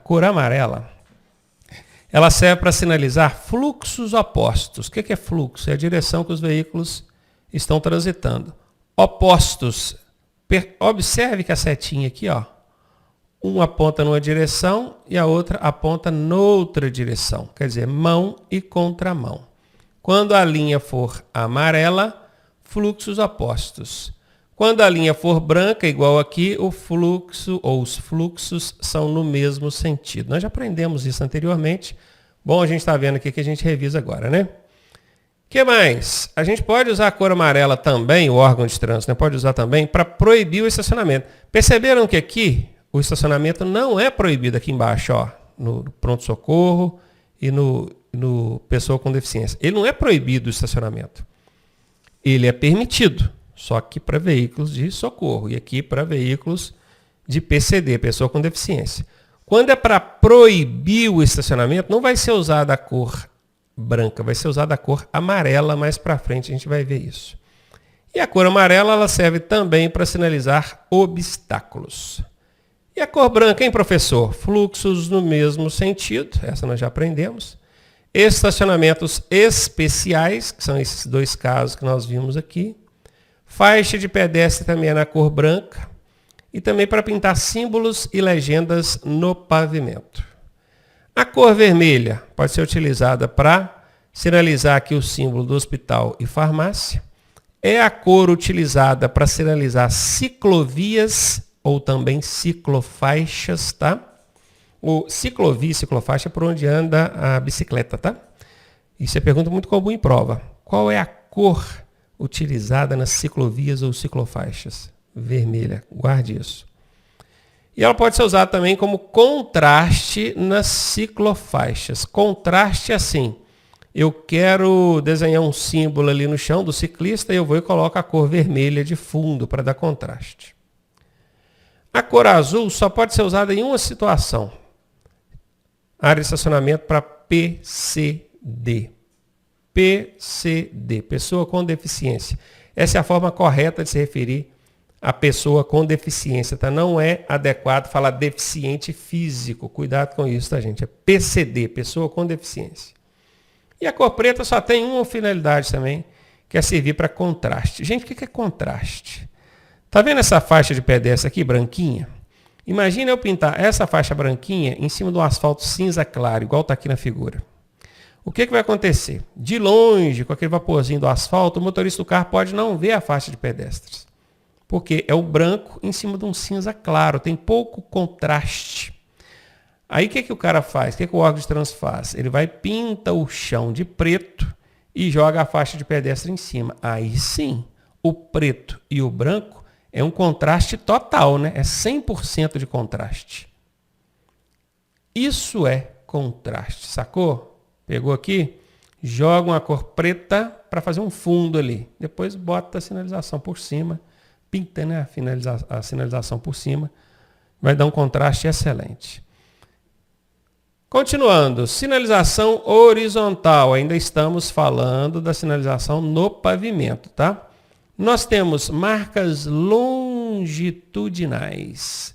ela serve para sinalizar fluxos opostos. O que é fluxo? É a direção que os veículos estão transitando. Opostos. Observe que a setinha aqui, ó, uma aponta numa direção e a outra aponta noutra direção. Quer dizer, mão e contramão. Quando a linha for amarela, fluxos opostos. Quando a linha for branca, igual aqui, o fluxo ou os fluxos são no mesmo sentido. Nós já aprendemos isso anteriormente. Bom, a gente está vendo aqui que a gente revisa agora, né? O que mais? A gente pode usar a cor amarela também, o órgão de trânsito, né? Pode usar também para proibir o estacionamento. Perceberam que aqui o estacionamento não é proibido aqui embaixo, ó, no pronto-socorro e no pessoa com deficiência. Ele não é proibido o estacionamento. Ele é permitido. Só que para veículos de socorro e aqui para veículos de PCD, pessoa com deficiência. Quando é para proibir o estacionamento, não vai ser usada a cor branca, vai ser usada a cor amarela, mais para frente a gente vai ver isso. E a cor amarela ela serve também para sinalizar obstáculos. E a cor branca, hein, professor? Fluxos no mesmo sentido, essa nós já aprendemos. Estacionamentos especiais, que são esses dois casos que nós vimos aqui. Faixa de pedestre também é na cor branca. e também para pintar símbolos e legendas no pavimento. A cor vermelha pode ser utilizada para sinalizar aqui o símbolo do hospital e farmácia. É a cor utilizada para sinalizar ciclovias ou também ciclofaixas, tá? O ciclovia e ciclofaixa é por onde anda a bicicleta, tá? Isso é pergunta muito comum em prova. Qual é a cor utilizada nas ciclovias ou ciclofaixas? Vermelha, guarde isso. E ela pode ser usada também como contraste nas ciclofaixas. Contraste assim. Eu quero desenhar um símbolo ali no chão do ciclista e eu vou e coloco a cor vermelha de fundo para dar contraste. A cor azul só pode ser usada em uma situação. Área de estacionamento para PCD. PCD, pessoa com deficiência. Essa é a forma correta de se referir a pessoa com deficiência, tá? Não é adequado falar deficiente físico. Cuidado com isso, tá, gente? É PCD, pessoa com deficiência. E a cor preta só tem uma finalidade também, que é servir para contraste. Gente, o que é contraste? Tá vendo essa faixa de pedestre aqui, branquinha? Imagina eu pintar essa faixa branquinha em cima do asfalto cinza claro, igual está aqui na figura. O que vai acontecer? De longe, com aquele vaporzinho do asfalto, o motorista do carro pode não ver a faixa de pedestres. Porque é o branco em cima de um cinza claro, tem pouco contraste. Aí o que o cara faz? O que o órgão de trânsito faz? Ele vai pinta o chão de preto e joga a faixa de pedestre em cima. Aí sim, o preto e o branco é um contraste total, né? É 100% de contraste. Isso é contraste, sacou? Pegou aqui? Joga uma cor preta para fazer um fundo ali. Depois bota a sinalização por cima. Pinta, né, a sinalização por cima. Vai dar um contraste excelente. Continuando, sinalização horizontal. Ainda estamos falando da sinalização no pavimento, tá? Nós temos marcas longitudinais.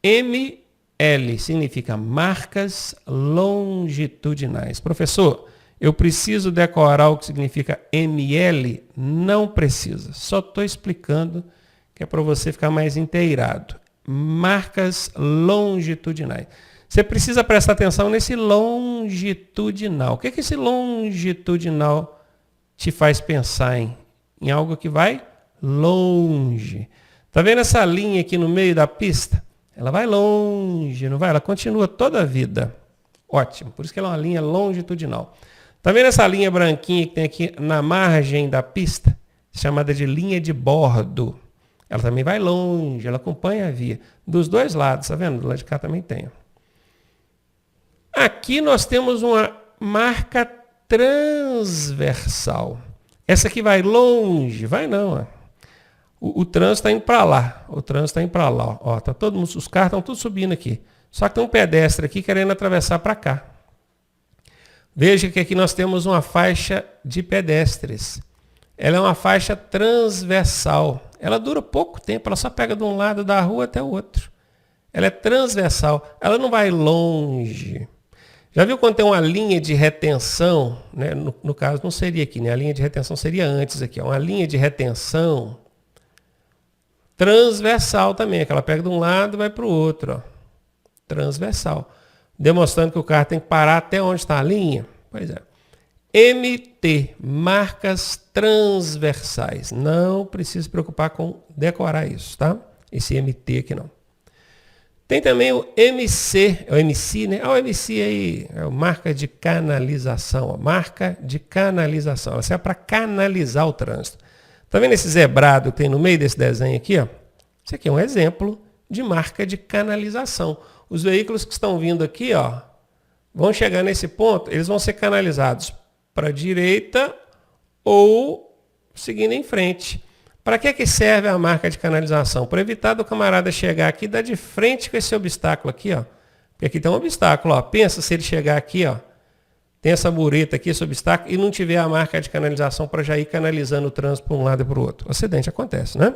ML significa marcas longitudinais. Professor, eu preciso decorar o que significa ML? Não precisa. Só estou explicando que é para você ficar mais inteirado. Marcas longitudinais. Você precisa prestar atenção nesse longitudinal. O que esse longitudinal te faz pensar em algo que vai longe? Tá vendo essa linha aqui no meio da pista? Ela vai longe, não vai? Ela continua toda a vida. Ótimo, por isso que ela é uma linha longitudinal. Tá vendo essa linha branquinha que tem aqui na margem da pista? Chamada de linha de bordo. Ela também vai longe, ela acompanha a via. Dos dois lados, tá vendo? Do lado de cá também tem. Aqui nós temos uma marca transversal. Essa aqui vai longe, vai não. O trânsito está indo para lá. O trânsito está indo para lá. Ó, tá todo mundo, os carros estão todos subindo aqui. Só que tem um pedestre aqui querendo atravessar para cá. Veja que aqui nós temos uma faixa de pedestres. Ela é uma faixa transversal. Ela dura pouco tempo, ela só pega de um lado da rua até o outro. Ela é transversal, ela não vai longe. Já viu quando tem uma linha de retenção, né? No caso não seria aqui, né? A linha de retenção seria antes aqui, ó. Uma linha de retenção transversal também, que ela pega de um lado e vai para o outro, ó. Transversal. Demonstrando que o carro tem que parar até onde está a linha. Pois é. MT, marcas transversais. Não precisa se preocupar com decorar isso, tá? Esse MT aqui não. Tem também o MC, é o MC, né? O MC aí é a marca de canalização, ó. Marca de canalização. Ela serve para canalizar o trânsito. Tá vendo esse zebrado que tem no meio desse desenho aqui, ó? Isso aqui é um exemplo de marca de canalização. Os veículos que estão vindo aqui, ó, vão chegar nesse ponto, eles vão ser canalizados para a direita ou seguindo em frente. Para que serve a marca de canalização? Para evitar do camarada chegar aqui e dar de frente com esse obstáculo aqui, ó. Porque aqui tem um obstáculo, ó. Pensa se ele chegar aqui, ó. Tem essa mureta aqui, esse obstáculo, e não tiver a marca de canalização para já ir canalizando o trânsito para um lado e para o outro. O acidente acontece, né?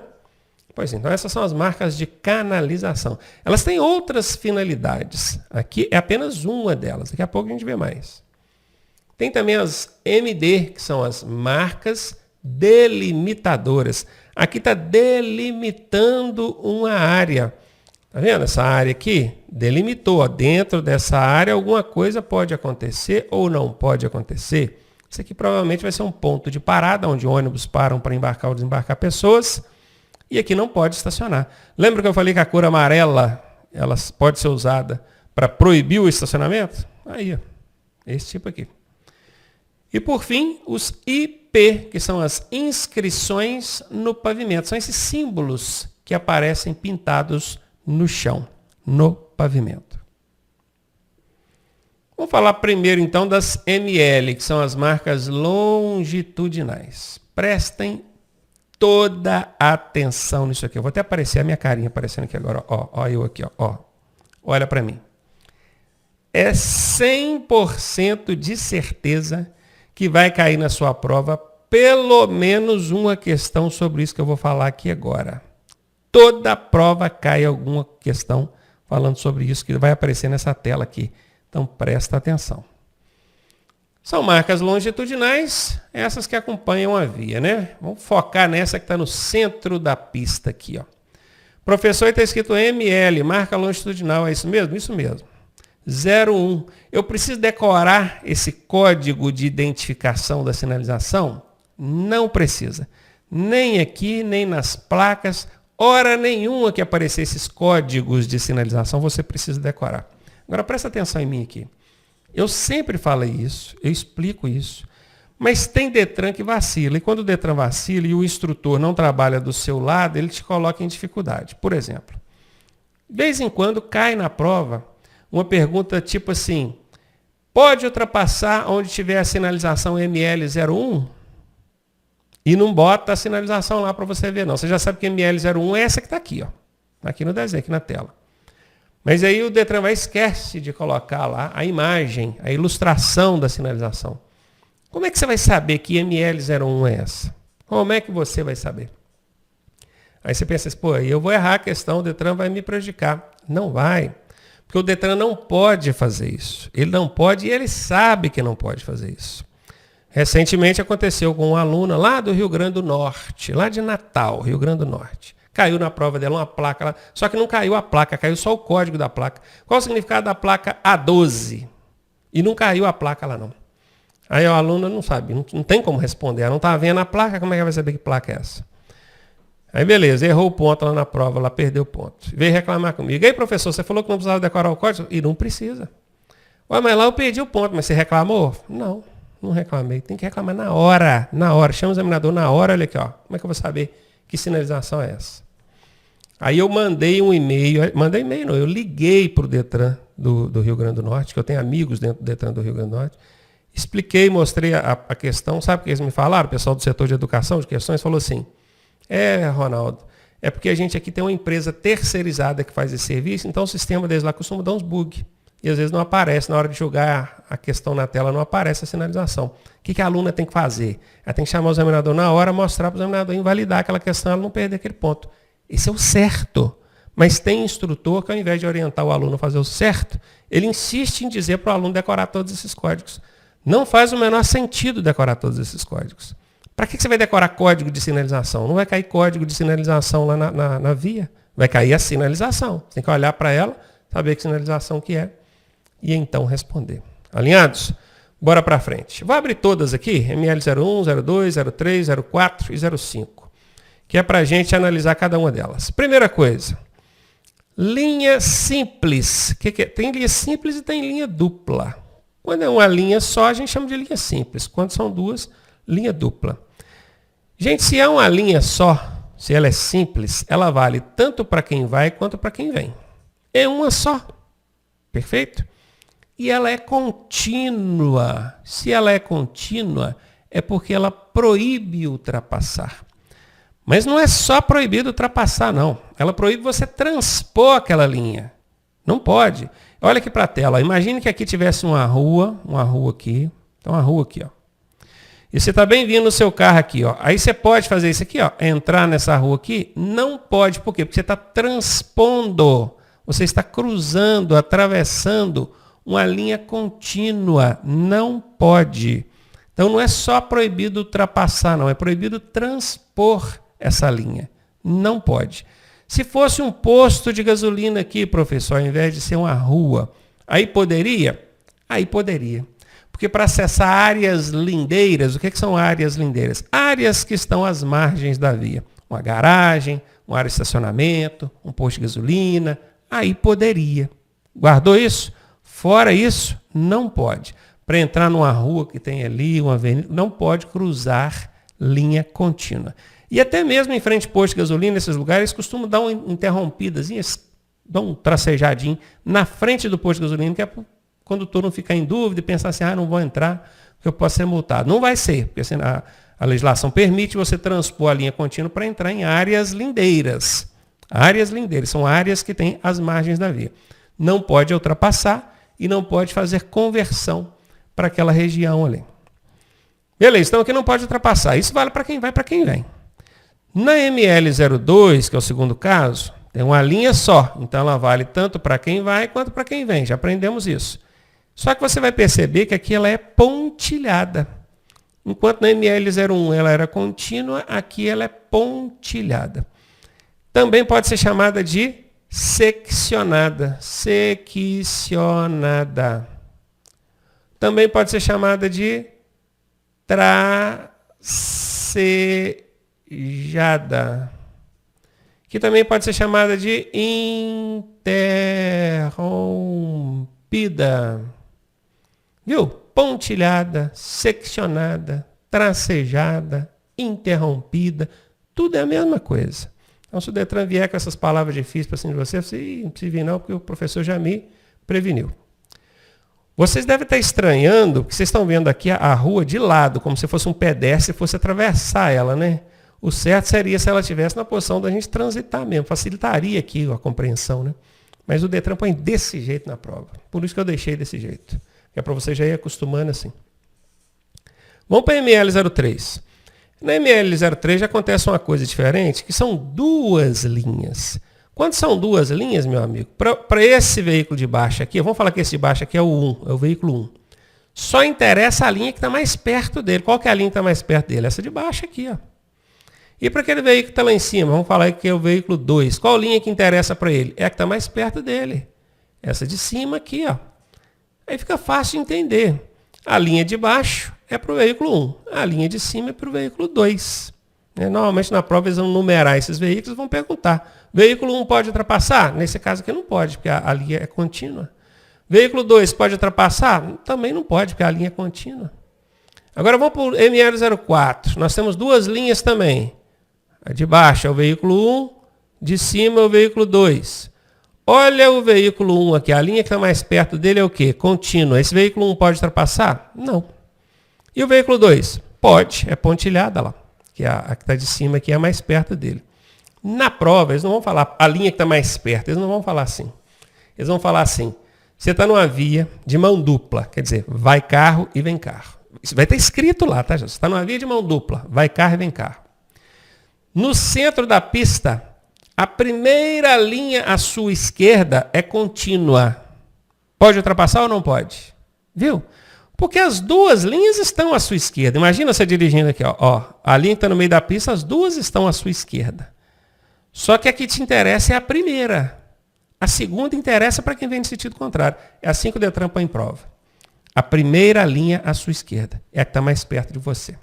Pois então, essas são as marcas de canalização. Elas têm outras finalidades. Aqui é apenas uma delas. Daqui a pouco a gente vê mais. Tem também as MD, que são as marcas delimitadoras. Aqui está delimitando uma área. Está vendo essa área aqui? Delimitou. Ó. Dentro dessa área alguma coisa pode acontecer ou não pode acontecer. Isso aqui provavelmente vai ser um ponto de parada, onde ônibus param para embarcar ou desembarcar pessoas. E aqui não pode estacionar. Lembra que eu falei que a cor amarela ela pode ser usada para proibir o estacionamento? Aí, ó, esse tipo aqui. E por fim, os IP, que são as inscrições no pavimento. São esses símbolos que aparecem pintados no chão, no pavimento. Vamos falar primeiro então das ML, que são as marcas longitudinais. Prestem toda a atenção nisso aqui. Eu vou até aparecer a minha carinha aparecendo aqui agora. Ó eu aqui, ó. Olha para mim. É 100% de certeza que vai cair na sua prova pelo menos uma questão sobre isso que eu vou falar aqui agora. Toda prova cai alguma questão falando sobre isso que vai aparecer nessa tela aqui. Então presta atenção. São marcas longitudinais, essas que acompanham a via, né? Vamos focar nessa que está no centro da pista aqui, ó. Professor, está escrito ML, marca longitudinal, é isso mesmo? Isso mesmo. 01. Eu preciso decorar esse código de identificação da sinalização? Não precisa. Nem aqui, nem nas placas. Hora nenhuma que aparecer esses códigos de sinalização, você precisa decorar. Agora presta atenção em mim aqui. Eu sempre falei isso, eu explico isso, mas tem Detran que vacila. E quando o Detran vacila e o instrutor não trabalha do seu lado, ele te coloca em dificuldade. Por exemplo, de vez em quando cai na prova uma pergunta tipo assim, pode ultrapassar onde tiver a sinalização ML01? E não bota a sinalização lá para você ver, não. Você já sabe que ML01 é essa que está aqui, ó. Aqui no desenho, aqui na tela. Mas aí o Detran vai esquece de colocar lá a imagem, a ilustração da sinalização. Como é que você vai saber que ML01 é essa? Como é que você vai saber? Aí você pensa assim, pô, eu vou errar a questão, o Detran vai me prejudicar. Não vai. Porque o Detran não pode fazer isso. Ele não pode e ele sabe que não pode fazer isso. Recentemente aconteceu com uma aluna lá do Rio Grande do Norte, lá de Natal, Rio Grande do Norte. Caiu na prova dela uma placa lá, só que não caiu a placa, caiu só o código da placa. Qual o significado da placa A12? E não caiu a placa lá não. Aí a aluna não sabe, não tem como responder. Ela não está vendo a placa, como é que ela vai saber que placa é essa? Aí beleza, errou o ponto lá na prova, lá perdeu o ponto. Veio reclamar comigo. E aí, professor, você falou que não precisava decorar o código? E não precisa. Ué, mas lá eu perdi o ponto, mas você reclamou? Não reclamei. Tem que reclamar na hora. Chama o examinador na hora, olha aqui, ó. Como é que eu vou saber que sinalização é essa? Aí eu mandei um e-mail, não, eu liguei para o Detran do Rio Grande do Norte, que eu tenho amigos dentro do Detran do Rio Grande do Norte, expliquei, mostrei a questão, sabe o que eles me falaram? O pessoal do setor de educação, de questões, falou assim, Ronaldo, é porque a gente aqui tem uma empresa terceirizada que faz esse serviço, então o sistema deles lá costuma dar uns bugs, e às vezes não aparece, na hora de jogar a questão na tela, não aparece a sinalização. O que a aluna tem que fazer? Ela tem que chamar o examinador na hora, mostrar para o examinador, invalidar aquela questão, ela não perder aquele ponto. Esse é o certo. Mas tem instrutor que, ao invés de orientar o aluno a fazer o certo, ele insiste em dizer para o aluno decorar todos esses códigos. Não faz o menor sentido decorar todos esses códigos. Para que você vai decorar código de sinalização? Não vai cair código de sinalização lá na via. Vai cair a sinalização. Você tem que olhar para ela, saber que sinalização que é, e então responder. Alinhados? Bora para frente. Vou abrir todas aqui, ML01, 02, 03, 04 e 05. Que é para a gente analisar cada uma delas. Primeira coisa, linha simples. Que é? Tem linha simples e tem linha dupla. Quando é uma linha só, a gente chama de linha simples. Quando são duas, linha dupla. Gente, se é uma linha só, se ela é simples, ela vale tanto para quem vai quanto para quem vem. É uma só. Perfeito? E ela é contínua. Se ela é contínua, é porque ela proíbe ultrapassar. Mas não é só proibido ultrapassar, não. Ela proíbe você transpor aquela linha. Não pode. Olha aqui para a tela. Imagine que aqui tivesse uma rua aqui. Então, uma rua aqui, ó. E você está bem vindo no seu carro aqui, ó. Aí você pode fazer isso aqui, ó. Entrar nessa rua aqui? Não pode. Por quê? Porque você está transpondo. Você está cruzando, atravessando uma linha contínua. Não pode. Então não é só proibido ultrapassar, não, é proibido transpor essa linha. Não pode. Se fosse um posto de gasolina aqui, professor, ao invés de ser uma rua, aí poderia? Aí poderia. Porque para acessar áreas lindeiras, o que são áreas lindeiras? Áreas que estão às margens da via. Uma garagem, uma área de estacionamento, um posto de gasolina, aí poderia. Guardou isso? Fora isso, não pode. Para entrar numa rua que tem ali, uma avenida, não pode cruzar linha contínua. E até mesmo em frente ao posto de gasolina, nesses lugares, costumam dar uma interrompidazinha, dão um tracejadinho na frente do posto de gasolina, que é para o condutor não ficar em dúvida e pensar assim, não vou entrar, porque eu posso ser multado. Não vai ser, porque assim, a legislação permite você transpor a linha contínua para entrar em áreas lindeiras. Áreas lindeiras, são áreas que têm as margens da via. Não pode ultrapassar e não pode fazer conversão para aquela região ali. Beleza, então aqui não pode ultrapassar. Isso vale para quem vai, para quem vem. Na ML02, que é o segundo caso, tem uma linha só. Então ela vale tanto para quem vai quanto para quem vem. Já aprendemos isso. Só que você vai perceber que aqui ela é pontilhada. Enquanto na ML01 ela era contínua, aqui ela é pontilhada. Também pode ser chamada de seccionada. Seccionada. Também pode ser chamada de tracejada. Que também pode ser chamada de interrompida. Viu? Pontilhada, seccionada, tracejada, interrompida. Tudo é a mesma coisa. Então, se o Detran vier com essas palavras difíceis para cima de você não precisa vir não, porque o professor já me preveniu. Vocês devem estar estranhando, porque vocês estão vendo aqui a rua de lado, como se fosse um pedestre e fosse atravessar ela, né? O certo seria se ela estivesse na posição da gente transitar mesmo, facilitaria aqui a compreensão, né? Mas o Detran põe desse jeito na prova. Por isso que eu deixei desse jeito. Que é para você já ir acostumando assim. Vamos para a ML03. Na ML03 já acontece uma coisa diferente, que são duas linhas. Quando são duas linhas, meu amigo, para esse veículo de baixo aqui, vamos falar que esse de baixo aqui é o 1, é o veículo 1. Só interessa a linha que está mais perto dele. Qual que é a linha que está mais perto dele? Essa de baixo aqui, ó. E para aquele veículo que está lá em cima, vamos falar que é o veículo 2. Qual linha que interessa para ele? É a que está mais perto dele. Essa de cima aqui, ó. Aí fica fácil de entender. A linha de baixo é para o veículo 1. A linha de cima é para o veículo 2. Normalmente na prova eles vão numerar esses veículos e vão perguntar. Veículo 1 pode ultrapassar? Nesse caso aqui não pode, porque a linha é contínua. Veículo 2 pode ultrapassar? Também não pode, porque a linha é contínua. Agora vamos para o ML04. Nós temos duas linhas também. A de baixo é o veículo 1, de cima é o veículo 2. Olha o veículo 1 aqui, a linha que está mais perto dele é o quê? Contínua. Esse veículo 1 pode ultrapassar? Não. E o veículo 2? Pode, é pontilhada lá, que a que está de cima aqui é a mais perto dele. Na prova, eles não vão falar a linha que está mais perto, eles não vão falar assim. Eles vão falar assim, você está numa via de mão dupla, quer dizer, vai carro e vem carro. Isso vai estar escrito lá, tá? Você está numa via de mão dupla, vai carro e vem carro. No centro da pista, a primeira linha à sua esquerda é contínua. Pode ultrapassar ou não pode? Viu? Porque as duas linhas estão à sua esquerda. Imagina você dirigindo aqui, ó. A linha que está no meio da pista, as duas estão à sua esquerda. Só que a que te interessa é a primeira. A segunda interessa para quem vem no sentido contrário. É assim que o Detran põe em prova. A primeira linha à sua esquerda é a que está mais perto de você.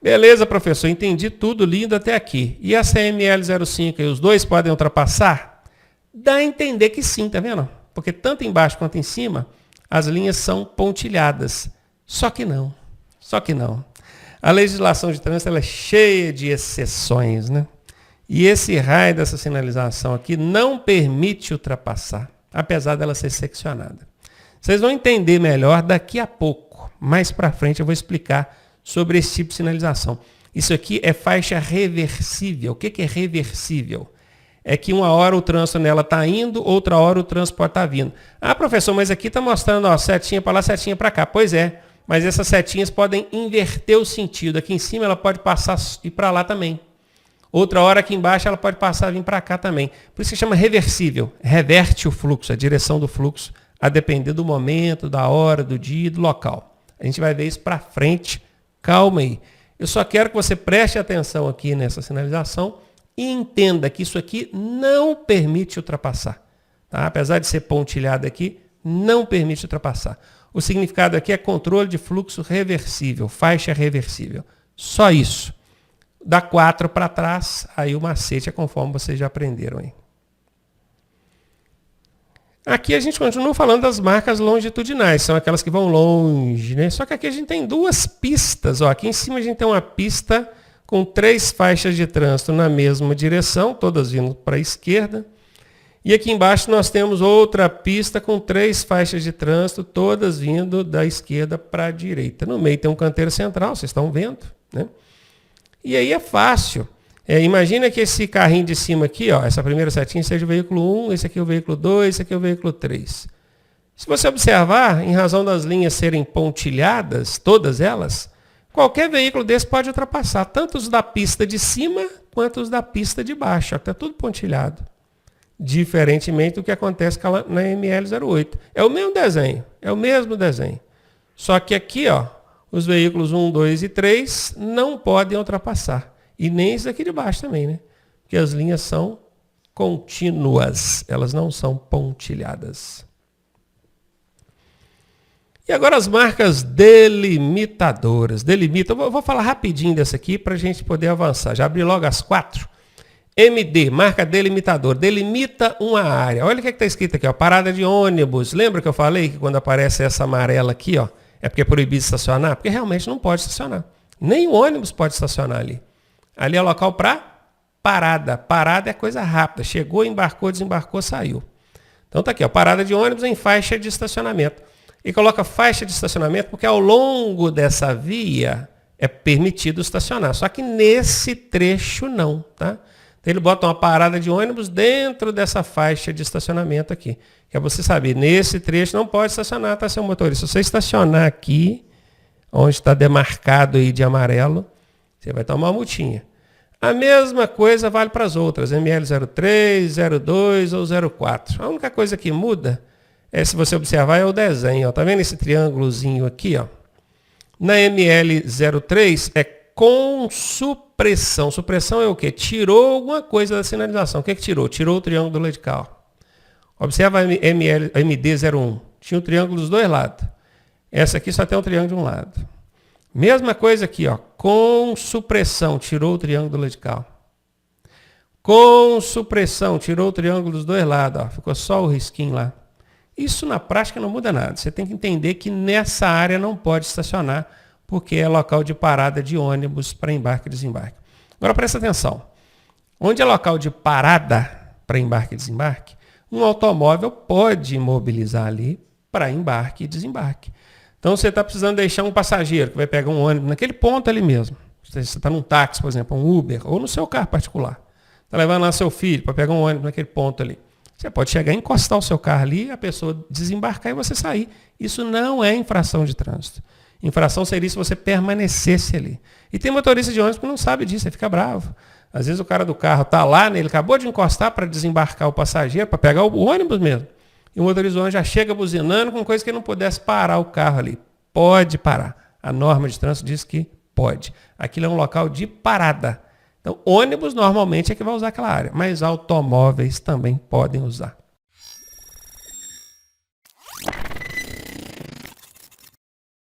Beleza, professor, entendi tudo lindo até aqui. E a CML05, os dois podem ultrapassar? Dá a entender que sim, tá vendo? Porque tanto embaixo quanto em cima, as linhas são pontilhadas. Só que não. A legislação de trânsito ela é cheia de exceções, né? E esse raio dessa sinalização aqui não permite ultrapassar, apesar dela ser seccionada. Vocês vão entender melhor daqui a pouco. Mais para frente eu vou explicar sobre esse tipo de sinalização. Isso aqui é faixa reversível. O que é reversível? É que uma hora o trânsito nela está indo, outra hora o trânsito pode estar vindo. Ah, professor, mas aqui está mostrando setinha para lá, setinha para cá. Pois é, mas essas setinhas podem inverter o sentido. Aqui em cima ela pode passar e ir para lá também. Outra hora aqui embaixo ela pode passar e vir para cá também. Por isso que chama reversível. Reverte o fluxo, a direção do fluxo, a depender do momento, da hora, do dia e do local. A gente vai ver isso para frente. Calma aí. Eu só quero que você preste atenção aqui nessa sinalização e entenda que isso aqui não permite ultrapassar. Tá? Apesar de ser pontilhado aqui, não permite ultrapassar. O significado aqui é controle de fluxo reversível, faixa reversível. Só isso. Da 4 para trás, aí o macete é conforme vocês já aprenderam aí. Aqui a gente continua falando das marcas longitudinais, são aquelas que vão longe, né? Só que aqui a gente tem duas pistas. Ó, aqui em cima a gente tem uma pista com 3 faixas de trânsito na mesma direção, todas vindo para a esquerda. E aqui embaixo nós temos outra pista com 3 faixas de trânsito, todas vindo da esquerda para a direita. No meio tem um canteiro central, vocês estão vendo, né? E aí é fácil. Imagina que esse carrinho de cima aqui, ó, essa primeira setinha seja o veículo 1, esse aqui é o veículo 2, esse aqui é o veículo 3. Se você observar, em razão das linhas serem pontilhadas, todas elas, qualquer veículo desse pode ultrapassar, tanto os da pista de cima quanto os da pista de baixo. Está tudo pontilhado. Diferentemente do que acontece na ML-08. É o mesmo desenho, é o mesmo desenho. Só que aqui, ó, os veículos 1, 2 e 3 não podem ultrapassar. E nem esse daqui de baixo também, né? Porque as linhas são contínuas, elas não são pontilhadas. E agora as marcas delimitadoras. Delimita, eu vou falar rapidinho dessa aqui para a gente poder avançar. Já abri logo as 4. MD, marca delimitador, delimita uma área. Olha o que está escrito aqui, ó, parada de ônibus. Lembra que eu falei que quando aparece essa amarela aqui, ó, é porque é proibido estacionar? Porque realmente não pode estacionar. Nem o ônibus pode estacionar ali. Ali é local para parada. Parada é coisa rápida. Chegou, embarcou, desembarcou, saiu. Então tá aqui, ó, parada de ônibus em faixa de estacionamento. E coloca faixa de estacionamento porque ao longo dessa via é permitido estacionar. Só que nesse trecho não, tá? Então ele bota uma parada de ônibus dentro dessa faixa de estacionamento aqui. Que é você saber, nesse trecho não pode estacionar, tá, seu motorista? Se você estacionar aqui, onde está demarcado aí de amarelo, você vai tomar uma multinha. A mesma coisa vale para as outras, ML03, 02 ou 04. A única coisa que muda é, se você observar, é o desenho. Está vendo esse triângulozinho aqui? Ó? Na ML03 é com supressão. Supressão é o quê? Tirou alguma coisa da sinalização. O que tirou? Tirou o triângulo do lado de cá. Ó. Observa a MD01. Tinha um triângulo dos dois lados. Essa aqui só tem um triângulo de um lado. Mesma coisa aqui, ó, com supressão, tirou o triângulo do lado de cá. Com supressão, tirou o triângulo dos dois lados, ó, ficou só o risquinho lá. Isso na prática não muda nada. Você tem que entender que nessa área não pode estacionar, porque é local de parada de ônibus para embarque e desembarque. Agora presta atenção. Onde é local de parada para embarque e desembarque, um automóvel pode imobilizar ali para embarque e desembarque. Então, você está precisando deixar um passageiro que vai pegar um ônibus naquele ponto ali mesmo. Você está num táxi, por exemplo, um Uber, ou no seu carro particular. Está levando lá seu filho para pegar um ônibus naquele ponto ali. Você pode chegar e encostar o seu carro ali, a pessoa desembarcar e você sair. Isso não é infração de trânsito. Infração seria se você permanecesse ali. E tem motorista de ônibus que não sabe disso, você fica bravo. Às vezes o cara do carro está lá, né, ele acabou de encostar para desembarcar o passageiro, para pegar o ônibus mesmo. E o motorista já chega buzinando com coisa que ele não pudesse parar o carro ali. Pode parar. A norma de trânsito diz que pode. Aquilo é um local de parada. Então, ônibus normalmente é que vai usar aquela área, mas automóveis também podem usar.